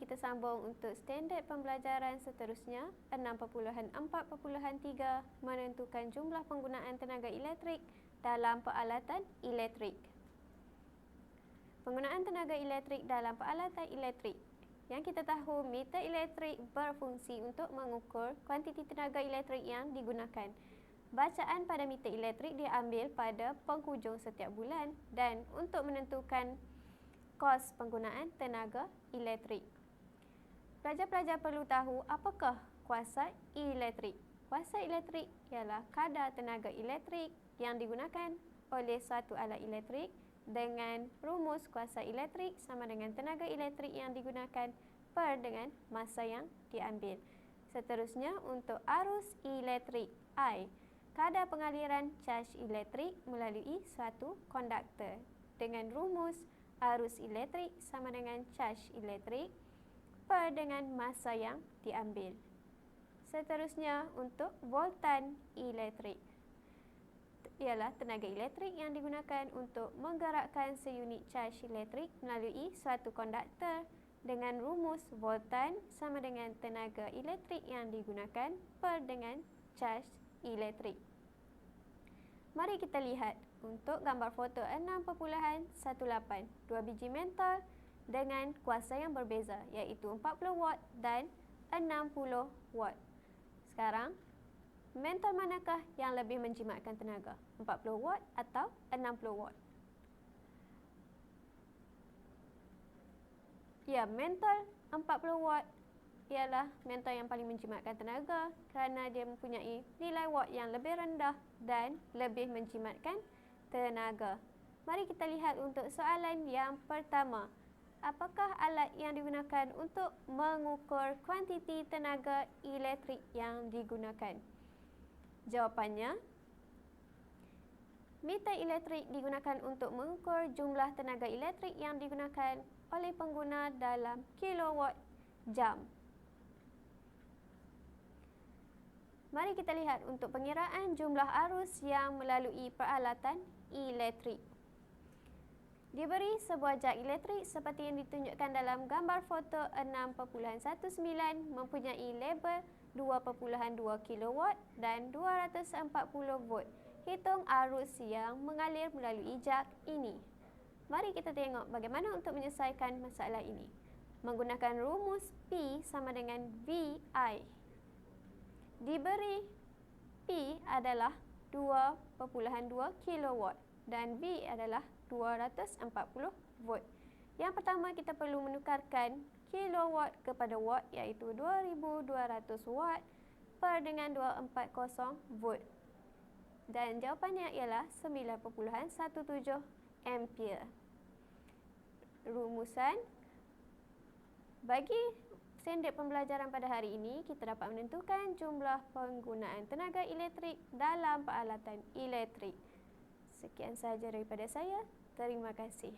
kita sambung untuk standard pembelajaran seterusnya 6.4.3 menentukan jumlah penggunaan tenaga elektrik dalam peralatan elektrik. Penggunaan tenaga elektrik dalam peralatan elektrik. Yang kita tahu, meter elektrik berfungsi untuk mengukur kuantiti tenaga elektrik yang digunakan. Bacaan pada meter elektrik diambil pada penghujung setiap bulan dan untuk menentukan kos penggunaan tenaga elektrik. Pelajar-pelajar perlu tahu apakah kuasa elektrik. Kuasa elektrik ialah kadar tenaga elektrik yang digunakan oleh suatu alat elektrik dengan rumus kuasa elektrik sama dengan tenaga elektrik yang digunakan per dengan masa yang diambil. Seterusnya untuk arus elektrik I, kadar pengaliran caj elektrik melalui suatu konduktor dengan rumus arus elektrik sama dengan caj elektrik per dengan masa yang diambil. Seterusnya untuk voltan elektrik ialah tenaga elektrik yang digunakan untuk menggerakkan seunit caj elektrik melalui suatu konduktor dengan rumus voltan sama dengan tenaga elektrik yang digunakan per dengan caj elektrik. Mari kita lihat untuk gambar foto 6.18, 2 biji mentol dengan kuasa yang berbeza iaitu 40 watt dan 60 watt. Sekarang, mentol manakah yang lebih menjimatkan tenaga? 40 watt atau 60 watt? Ya, mentol 40 watt ialah mentol yang paling menjimatkan tenaga kerana dia mempunyai nilai watt yang lebih rendah dan lebih menjimatkan tenaga. Mari kita lihat untuk soalan yang pertama. Apakah alat yang digunakan untuk mengukur kuantiti tenaga elektrik yang digunakan? Jawapannya, meter elektrik digunakan untuk mengukur jumlah tenaga elektrik yang digunakan oleh pengguna dalam kilowatt jam. Mari kita lihat untuk pengiraan jumlah arus yang melalui peralatan elektrik. Diberi sebuah jag elektrik seperti yang ditunjukkan dalam gambar foto 6.19 mempunyai label 2.2 kW dan 240 volt. Hitung arus yang mengalir melalui jag ini. Mari kita tengok bagaimana untuk menyelesaikan masalah ini. Menggunakan rumus P sama dengan VI. Diberi P adalah 2.2 kW dan V adalah 240 volt. Yang pertama kita perlu menukarkan kilowatt kepada watt iaitu 2200 watt per dengan 240 volt. Dan jawapannya ialah 9.17 ampere. Rumusan bagi standard pembelajaran pada hari ini, kita dapat menentukan jumlah penggunaan tenaga elektrik dalam peralatan elektrik. Sekian sahaja daripada saya. Terima kasih.